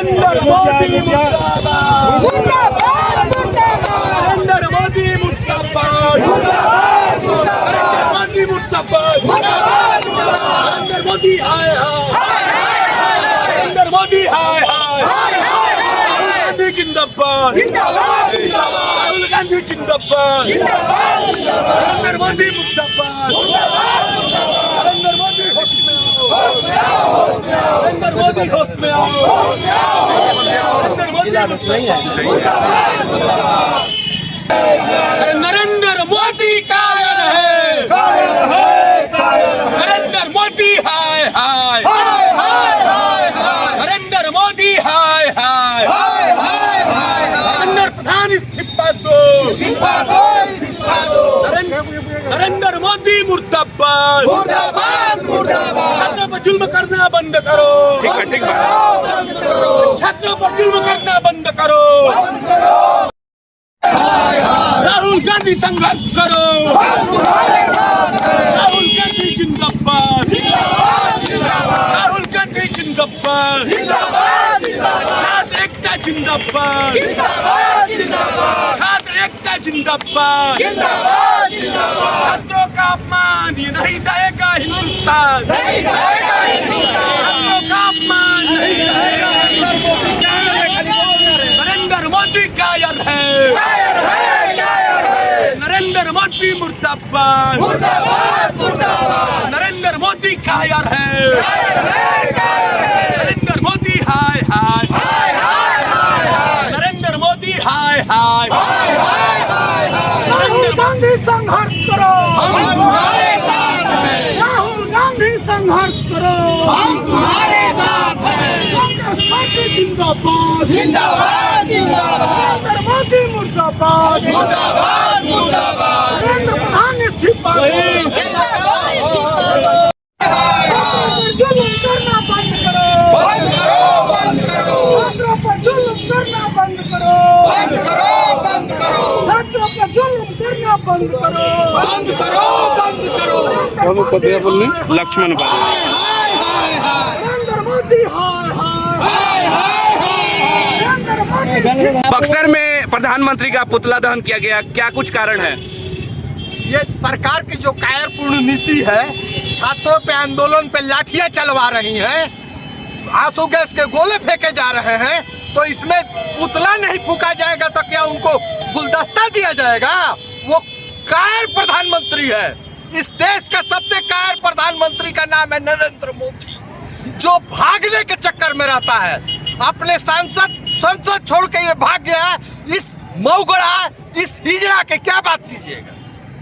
नरेंद्र मोदी मुर्दाबाद, मुर्दाबाद मुर्दाबाद, नरेंद्र मोदी मुर्दाबाद, नरेंद्र मोदी मुर्दाबाद, नरेंद्र मोदी हाय हाय, नरेंद्र मोदी हाय हाय, राहुल गांधी जिंदाबाद, राहुल गांधी जिंदाबाद, नरेंद्र मोदी मुर्दाबाद, नरेंद्र मोदी होश में आओ, नरेंद्र मोदी होश में आओ, नरेंद्र मोदी नरेंद्र मोदी कायर है, नरेंद्र मोदी हाय हाय, नरेंद्र मोदी हाय हाय, नरेंद्र प्रधान इस्तीफा दो, नरेंद्र मोदी मुर्दाबाद, छात्रों पर जुल्म करना बंद करो, छात्रों पर जुल्म करना बंद करो, राहुल गांधी संघर्ष करो, राहुल गांधी जिंदाबाद, राहुल गांधी जिंदाबाद, छात्र एकता जिंदाबाद, छात्र एकता जिंदाबाद, छात्रों का अपमान ये नहीं सहेगा हिंदुस्तान, छात्रों का अपमान नहीं सहेगा हिंदुस्तान। नरेंद्र मोदी कायर है, नरेंद्र मोदी मुर्दाबाद, नरेंद्र मोदी कायर है, नरेंद्र मोदी हाय हाय, नरेंद्र मोदी हाय हाय, राहुल गांधी संघर्ष करो, हम तुम्हारे साथ हैं, राहुल गांधी संघर्ष करो, हम तुम्हारे साथ हैं, कांग्रेस पार्टी जिंदाबाद, जिंदाबाद जिंदाबाद, नरेंद्र मोदी मुर्दाबाद, मुर्दाबाद मुर्दाबाद, नरेंद्र प्रधान इस्तीफा दो, जिंदाबाद इस्तीफा दो, जुल्म करना बंद करो, बंद करो बंद करो, छात्रों पर जुल्म करना बंद करो, बंद करो बंद करो, छात्रों पर जुल्म करना बंद करो, बंद करो बंद करो, लक्ष्मण हाय हाय हाय हाय, नरेंद्र मोदी हाय हाय, हाय हाय हाय, नरेंद्र मोदी बक्सर में प्रधानमंत्री का पुतला दहन किया गया, क्या कुछ कारण है? ये सरकार की जो कायरपूर्ण नीति है, छात्रों पे आंदोलन पे लाठियां चलवा रही हैं, आंसू गैस के गोले फेंके जा रहे हैं, तो इसमें पुतला नहीं फूका जाएगा तो क्या उनको गुलदस्ता दिया जाएगा? वो कायर प्रधानमंत्री है। इस देश का सबसे कायर प्रधानमंत्री का नाम है नरेंद्र मोदी, जो भागने के चक्कर में रहता है। अपने संसद छोड़ के ये भाग गया। इस मऊगड़ा, इस हिजड़ा के क्या बात कीजिएगा?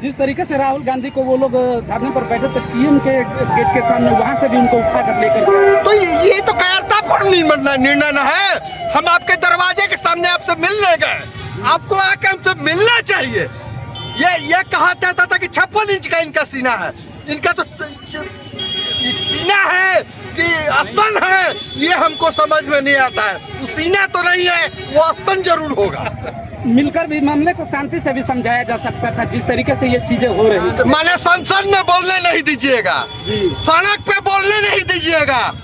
जिस तरीके से राहुल गांधी को वो लोग धरने पर बैठे थे पीएम के गेट के सामने, वहां से भी उनको उठा कर लेकर गए। तो ये तो कायरतापूर्ण निर्णय न है। हम आपके दरवाजे के सामने आपसे मिलने गए, आपको आके हमसे मिलना चाहिए। ये कहा जाता था कि 56 इंच का इनका सीना है, इनका तो सीना है कि स्तन है, ये हमको समझ में नहीं आता है। वो सीना तो नहीं है, वो स्तन जरूर होगा। मिलकर भी मामले को शांति से भी समझाया जा सकता था, जिस तरीके से ये चीजें हो रही तो माने संसद में बोलने नहीं दीजिएगा, सड़क पे बोलने नहीं दीजिएगा।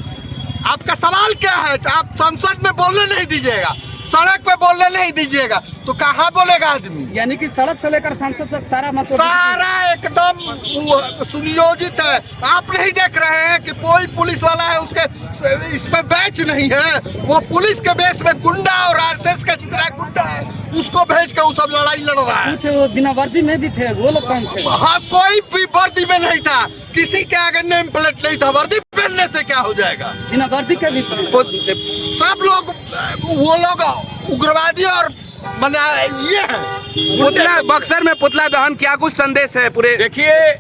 आपका सवाल क्या है? आप संसद में बोलने नहीं दीजिएगा, सड़क पे बोलने नहीं दीजिएगा, तो कहाँ बोलेगा आदमी? यानी कि सड़क से लेकर संसद तक सारा मतलब सारा एकदम सुनियोजित है। आप नहीं देख रहे हैं कि कोई पुलिस वाला है, उसके इसमें बैच नहीं है, वो पुलिस के बेस में गुंडा और आरएसएस का जितना गुंडा है उसको भेज के वो सब लड़ाई लड़ रहा है। कुछ बिना वर्दी में भी थे, वो लोग कौन थे? हाँ, कोई भी वर्दी में नहीं था, किसी के आगे नेम प्लेट नहीं था। वर्दी पहनने से क्या हो जाएगा? बिना वर्दी के भी थे। सब लोग, वो लोग उग्रवादी और ये है। पुतला, बक्सर में पुतला दहन, क्या कुछ संदेश है पूरे? देखिए,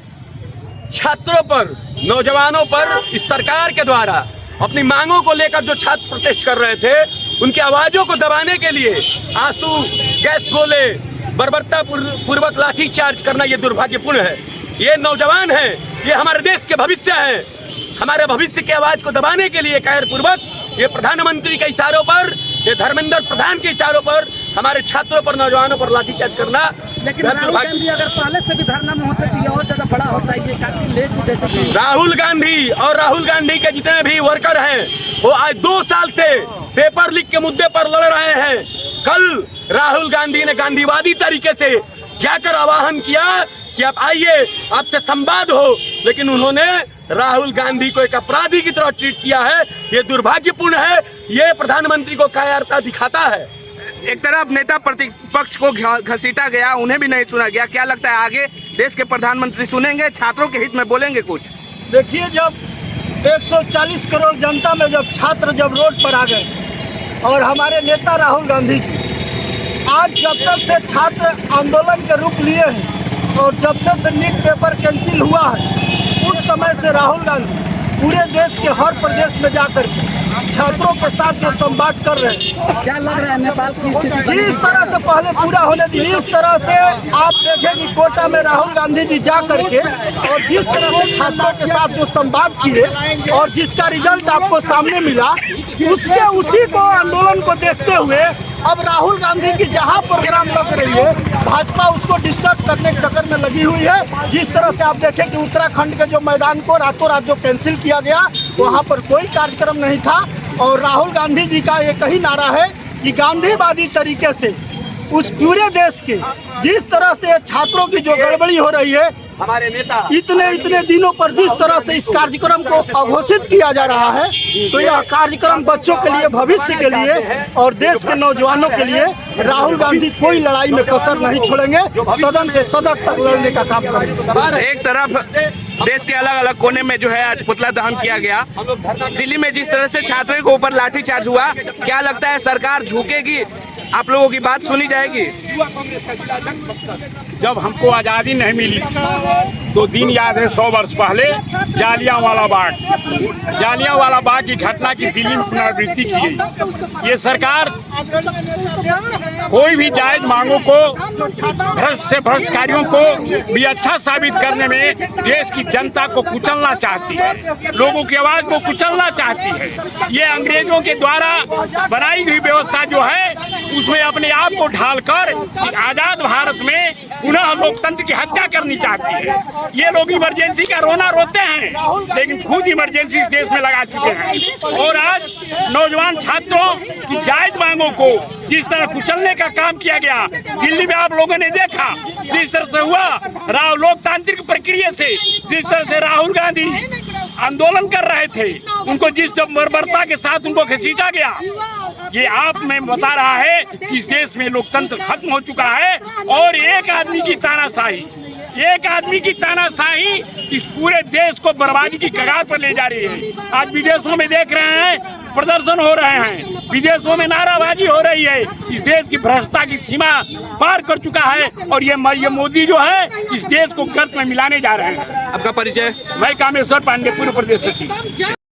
छात्रों पर, नौजवानों पर इस सरकार के द्वारा अपनी मांगों को लेकर जो छात्र प्रोटेस्ट कर रहे थे, उनकी आवाजों को दबाने के लिए आंसू गैस गोले, बर्बरता पूर्वक लाठीचार्ज करना ये दुर्भाग्यपूर्ण है। ये नौजवान हैं, ये हमारे देश के भविष्य हैं। हमारे भविष्य की आवाज को दबाने के लिए कायर पूर्वक ये प्रधानमंत्री के इशारों पर, ये धर्मेंद्र प्रधान के इशारों पर हमारे छात्रों पर, नौजवानों पर लाठीचार्ज करना। लेकिन राहुल गांधी अगर पहले से भी धरना में होते तो ये और जगह बड़ा होता है। ये काफी लेट जैसे राहुल गांधी और राहुल गांधी के जितने भी वर्कर हैं, वो आज 2 साल से पेपर लीक के मुद्दे पर लड़ रहे हैं। कल राहुल गांधी ने गांधीवादी तरीके से जाकर आह्वान किया कि आप आइए, आपसे संवाद हो, लेकिन उन्होंने राहुल गांधी को एक अपराधी की तरह ट्रीट किया है। ये दुर्भाग्यपूर्ण है। ये प्रधानमंत्री को कायरता दिखाता है। एक तरफ नेता प्रतिपक्ष को घसीटा गया, उन्हें भी नहीं सुना गया। क्या लगता है आगे देश के प्रधानमंत्री सुनेंगे, छात्रों के हित में बोलेंगे कुछ? देखिए, जब 140 करोड़ जनता में जब छात्र जब रोड पर आ गए और हमारे नेता राहुल गांधी जी आज जब तक से छात्र आंदोलन के रूप लिए हैं और जब से नीट पेपर कैंसिल हुआ है, उस समय से राहुल गांधी पूरे देश के हर प्रदेश में जाकर के छात्रों के साथ जो संवाद कर रहे हैं। क्या लग रहा है नेपाल की स्थिति? जिस तरह से पहले पूरा होने दीजिए, इस तरह से आप देखें कि कोटा में राहुल गांधी जी जा करके और जिस तरह से छात्रों के साथ जो संवाद किए और जिसका रिजल्ट आपको सामने मिला, उसी को आंदोलन को देखते हुए अब राहुल गांधी की जहां प्रोग्राम लग रही है, भाजपा उसको डिस्टर्ब करने के चक्कर में लगी हुई है। जिस तरह से आप देखें कि उत्तराखंड के जो मैदान को रातों रात जो कैंसिल किया गया, वहां पर कोई कार्यक्रम नहीं था और राहुल गांधी जी का एक ही नारा है कि गांधीवादी तरीके से उस पूरे देश के जिस तरह से छात्रों की जो गड़बड़ी हो रही है, हमारे नेता इतने दिनों पर जिस तरह से इस कार्यक्रम को अघोषित किया जा रहा है, तो यह कार्यक्रम बच्चों के लिए, भविष्य के लिए और देश के नौजवानों के लिए राहुल गांधी कोई लड़ाई में कसर नहीं छोड़ेंगे, सदन से सदन तक लड़ने का काम करेंगे। एक तरफ देश के अलग अलग कोने में जो है आज पुतला दहन किया गया। दिल्ली में जिस तरह से छात्रों के ऊपर लाठीचार्ज हुआ, क्या लगता है सरकार झुकेगी? आप लोगों की बात सुनी जाएगी? जब हमको आज़ादी नहीं मिली तो दिन याद है 100 वर्ष पहले जालियांवाला बाग की घटना की दिल्ली में पुनरावृत्ति की गई। ये सरकार कोई भी जायज मांगों को, भ्रष्ट कार्यों को भी अच्छा साबित करने में देश की जनता को कुचलना चाहती है, लोगों की आवाज को कुचलना चाहती है। ये अंग्रेजों के द्वारा बनाई गई व्यवस्था जो है, उसमें अपने आप को ढालकर आजाद भारत में पुनः लोकतंत्र की हत्या करनी चाहती है। ये लोग इमरजेंसी का रोना रोते हैं, लेकिन खुद इमरजेंसी इस देश में लगा चुके हैं। और आज नौजवान छात्रों की जायज मांगों को जिस तरह कुचलने का काम किया गया, दिल्ली में आप लोगों ने देखा जिस तरह से हुआ, लोकतांत्रिक प्रक्रिया से जिस तरह से राहुल गांधी आंदोलन कर रहे थे, उनको जिस बर्बरता के साथ उनको घसीटा गया, ये आप में बता रहा है कि इस देश में लोकतंत्र खत्म हो चुका है और एक आदमी की तानाशाही इस पूरे देश को बर्बादी की कगार पर ले जा रही है। आज विदेशों में देख रहे हैं प्रदर्शन हो रहे हैं, विदेशों में नाराबाजी हो रही है। इस देश की भ्रष्टता की सीमा पार कर चुका है और ये मोदी जो है इस देश को गर्त में मिलाने जा रहे हैं। आपका परिचय? मैं कामेश्वर पांडे, पूर्व प्रदेश सचिव।